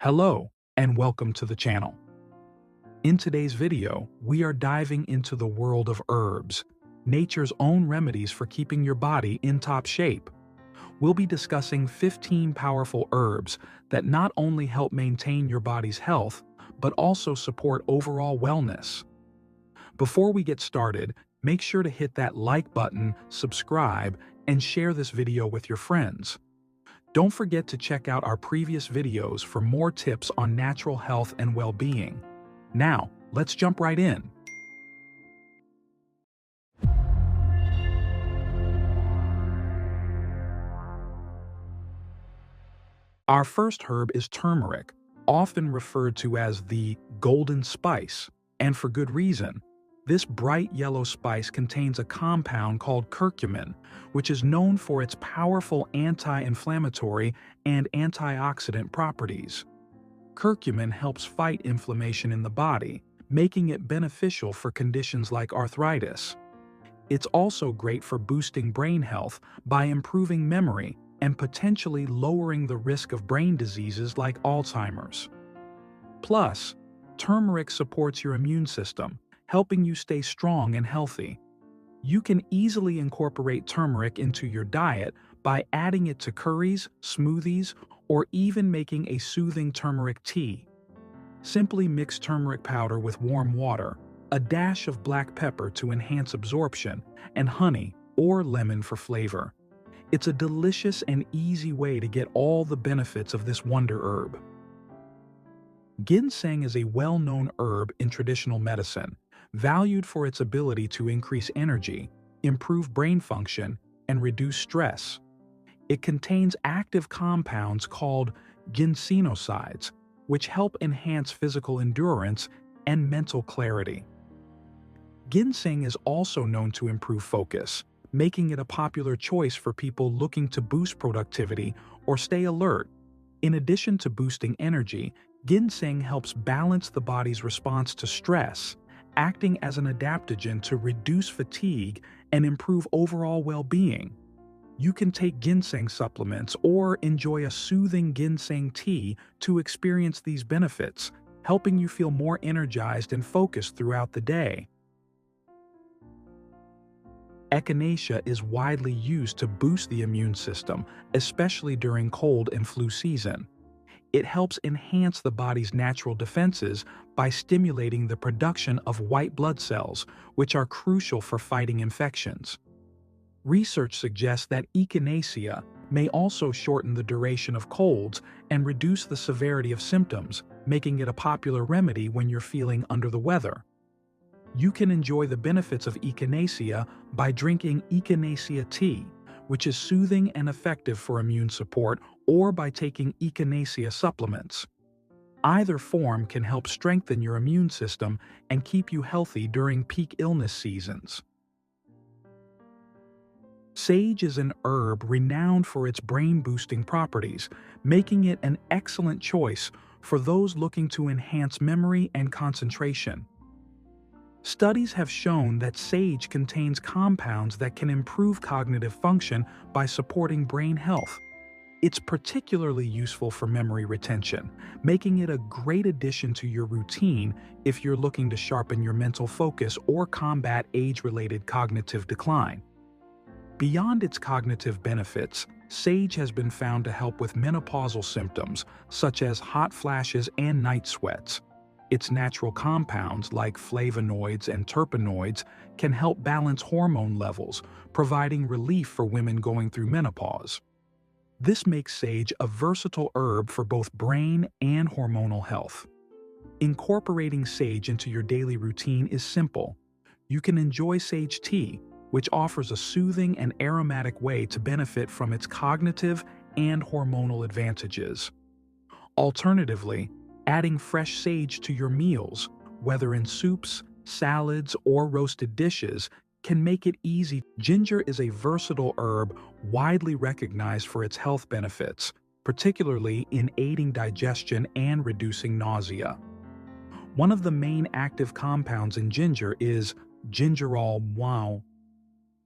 Hello, and welcome to the channel. In today's video, we are diving into the world of herbs, nature's own remedies for keeping your body in top shape. We'll be discussing 15 powerful herbs that not only help maintain your body's health, but also support overall wellness. Before we get started, make sure to hit that like button, subscribe, and share this video with your friends. Don't forget to check out our previous videos for more tips on natural health and well-being. Now, let's jump right in. Our first herb is turmeric, often referred to as the golden spice, and for good reason. This bright yellow spice contains a compound called curcumin, which is known for its powerful anti-inflammatory and antioxidant properties. Curcumin helps fight inflammation in the body, making it beneficial for conditions like arthritis. It's also great for boosting brain health by improving memory and potentially lowering the risk of brain diseases like Alzheimer's. Plus, turmeric supports your immune system, helping you stay strong and healthy. You can easily incorporate turmeric into your diet by adding it to curries, smoothies, or even making a soothing turmeric tea. Simply mix turmeric powder with warm water, a dash of black pepper to enhance absorption, and honey or lemon for flavor. It's a delicious and easy way to get all the benefits of this wonder herb. Ginseng is a well-known herb in traditional medicine, valued for its ability to increase energy, improve brain function, and reduce stress. It contains active compounds called ginsenosides, which help enhance physical endurance and mental clarity. Ginseng is also known to improve focus, making it a popular choice for people looking to boost productivity or stay alert. In addition to boosting energy, ginseng helps balance the body's response to stress, acting as an adaptogen to reduce fatigue and improve overall well-being. You can take ginseng supplements or enjoy a soothing ginseng tea to experience these benefits, helping you feel more energized and focused throughout the day. Echinacea is widely used to boost the immune system, especially during cold and flu season. It helps enhance the body's natural defenses by stimulating the production of white blood cells, which are crucial for fighting infections. Research suggests that echinacea may also shorten the duration of colds and reduce the severity of symptoms, making it a popular remedy when you're feeling under the weather. You can enjoy the benefits of echinacea by drinking echinacea tea, which is soothing and effective for immune support, or by taking echinacea supplements. Either form can help strengthen your immune system and keep you healthy during peak illness seasons. Sage is an herb renowned for its brain-boosting properties, making it an excellent choice for those looking to enhance memory and concentration. Studies have shown that sage contains compounds that can improve cognitive function by supporting brain health. It's particularly useful for memory retention, making it a great addition to your routine if you're looking to sharpen your mental focus or combat age-related cognitive decline. Beyond its cognitive benefits, sage has been found to help with menopausal symptoms such as hot flashes and night sweats. Its natural compounds like flavonoids and terpenoids can help balance hormone levels, providing relief for women going through menopause. This makes sage a versatile herb for both brain and hormonal health. Incorporating sage into your daily routine is simple. You can enjoy sage tea, which offers a soothing and aromatic way to benefit from its cognitive and hormonal advantages. Alternatively, adding fresh sage to your meals, whether in soups, salads, or roasted dishes, can make it easy. Ginger is a versatile herb widely recognized for its health benefits, particularly in aiding digestion and reducing nausea. One of the main active compounds in ginger is gingerol,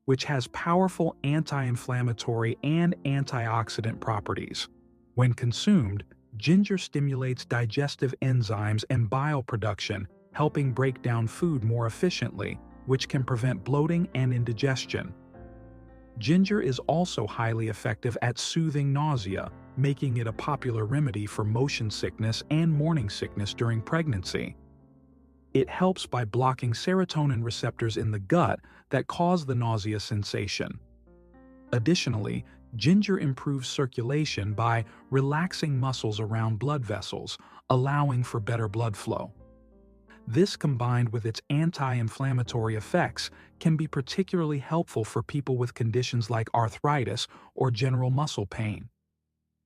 which has powerful anti-inflammatory and antioxidant properties. When consumed, Ginger stimulates digestive enzymes and bile production, helping break down food more efficiently, which can prevent bloating and indigestion. Ginger is also highly effective at soothing nausea, making it a popular remedy for motion sickness and morning sickness during pregnancy. It helps by blocking serotonin receptors in the gut that cause the nausea sensation. Additionally, ginger improves circulation by relaxing muscles around blood vessels, allowing for better blood flow. This, combined with its anti-inflammatory effects, can be particularly helpful for people with conditions like arthritis or general muscle pain.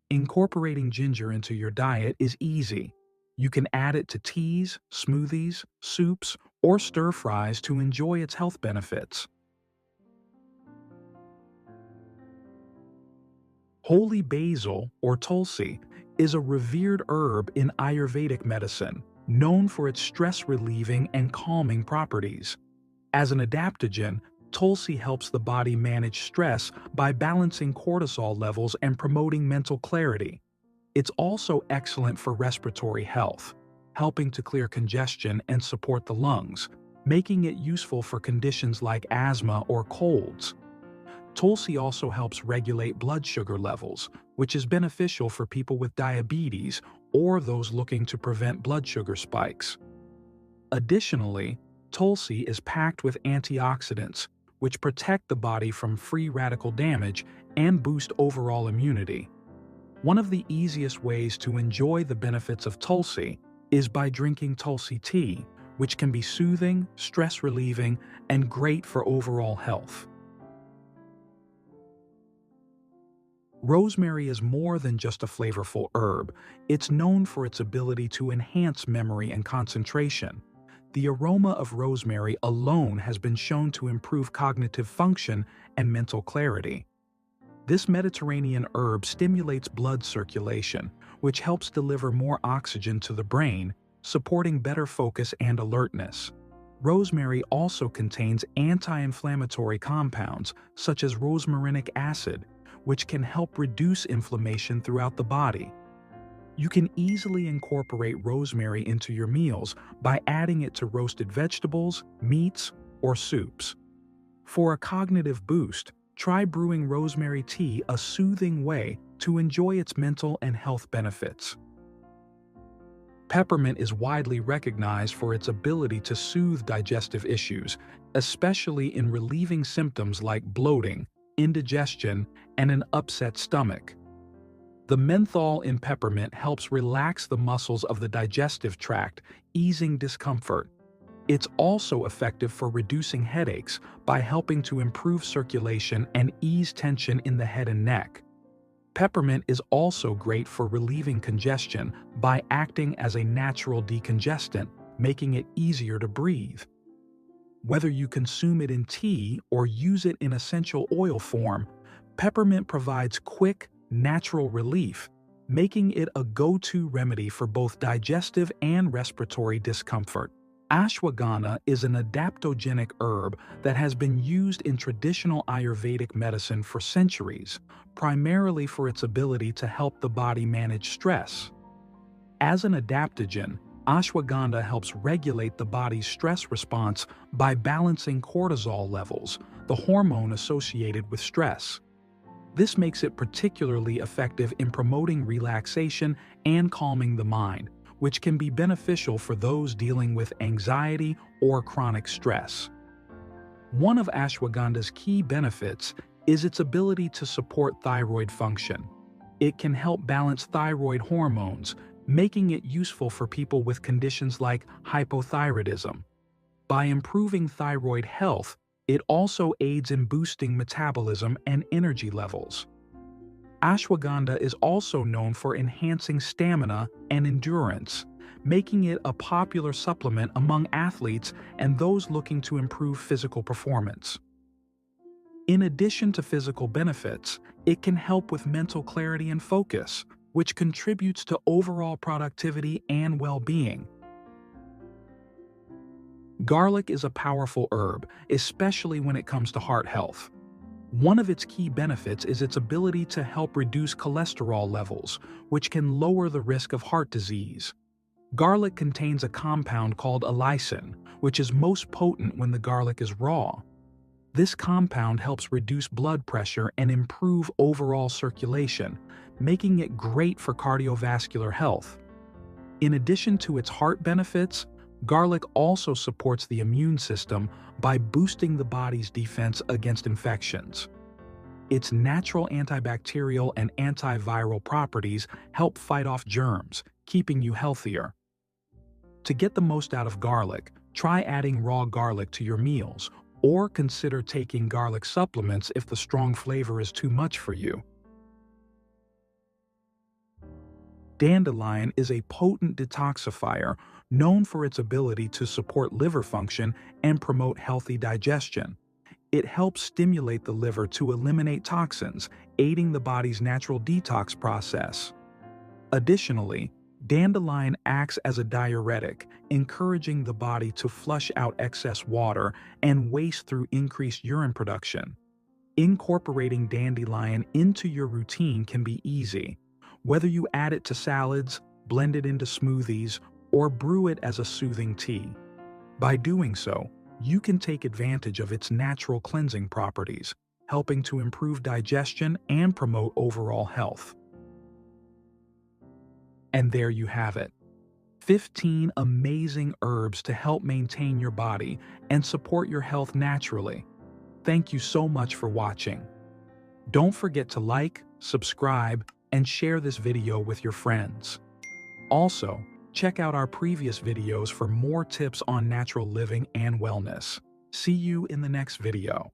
Incorporating ginger into your diet is easy. You can add it to teas, smoothies, soups, or stir-fries to enjoy its health benefits. Holy basil, or tulsi, is a revered herb in Ayurvedic medicine, known for its stress-relieving and calming properties. As an adaptogen, tulsi helps the body manage stress by balancing cortisol levels and promoting mental clarity. It's also excellent for respiratory health, helping to clear congestion and support the lungs, making it useful for conditions like asthma or colds. Tulsi also helps regulate blood sugar levels, which is beneficial for people with diabetes or those looking to prevent blood sugar spikes. Additionally, tulsi is packed with antioxidants, which protect the body from free radical damage and boost overall immunity. One of the easiest ways to enjoy the benefits of tulsi is by drinking tulsi tea, which can be soothing, stress-relieving, and great for overall health. Rosemary is more than just a flavorful herb. It's known for its ability to enhance memory and concentration. The aroma of rosemary alone has been shown to improve cognitive function and mental clarity. This Mediterranean herb stimulates blood circulation, which helps deliver more oxygen to the brain, supporting better focus and alertness. Rosemary also contains anti-inflammatory compounds such as rosmarinic acid, which can help reduce inflammation throughout the body. You can easily incorporate rosemary into your meals by adding it to roasted vegetables, meats, or soups. For a cognitive boost, try brewing rosemary tea a soothing way to enjoy its mental and health benefits. Peppermint is widely recognized for its ability to soothe digestive issues, especially in relieving symptoms like bloating, indigestion, and an upset stomach. The menthol in peppermint helps relax the muscles of the digestive tract, easing discomfort. It's also effective for reducing headaches by helping to improve circulation and ease tension in the head and neck. Peppermint is also great for relieving congestion by acting as a natural decongestant, making it easier to breathe. Whether you consume it in tea or use it in essential oil form, peppermint provides quick, natural relief, making it a go-to remedy for both digestive and respiratory discomfort. Ashwagandha is an adaptogenic herb that has been used in traditional Ayurvedic medicine for centuries, primarily for its ability to help the body manage stress. As an adaptogen, ashwagandha helps regulate the body's stress response by balancing cortisol levels, the hormone associated with stress. This makes it particularly effective in promoting relaxation and calming the mind, which can be beneficial for those dealing with anxiety or chronic stress. One of ashwagandha's key benefits is its ability to support thyroid function. It can help balance thyroid hormones, making it useful for people with conditions like hypothyroidism. By improving thyroid health, it also aids in boosting metabolism and energy levels. Ashwagandha is also known for enhancing stamina and endurance, making it a popular supplement among athletes and those looking to improve physical performance. In addition to physical benefits, it can help with mental clarity and focus, which contributes to overall productivity and well-being. Garlic is a powerful herb, especially when it comes to heart health. One of its key benefits is its ability to help reduce cholesterol levels, which can lower the risk of heart disease. Garlic contains a compound called allicin, which is most potent when the garlic is raw. This compound helps reduce blood pressure and improve overall circulation, making it great for cardiovascular health. In addition to its heart benefits, garlic also supports the immune system by boosting the body's defense against infections. Its natural antibacterial and antiviral properties help fight off germs, keeping you healthier. To get the most out of garlic, try adding raw garlic to your meals, or consider taking garlic supplements if the strong flavor is too much for you. Dandelion is a potent detoxifier known for its ability to support liver function and promote healthy digestion. It helps stimulate the liver to eliminate toxins, aiding the body's natural detox process. Additionally, dandelion acts as a diuretic, encouraging the body to flush out excess water and waste through increased urine production. Incorporating dandelion into your routine can be easy. Whether you add it to salads, blend it into smoothies, or brew it as a soothing tea. By doing so, you can take advantage of its natural cleansing properties, helping to improve digestion and promote overall health. And there you have it. 15 amazing herbs to help maintain your body and support your health naturally. Thank you so much for watching. Don't forget to like, subscribe, and share this video with your friends. Also, check out our previous videos for more tips on natural living and wellness. See you in the next video.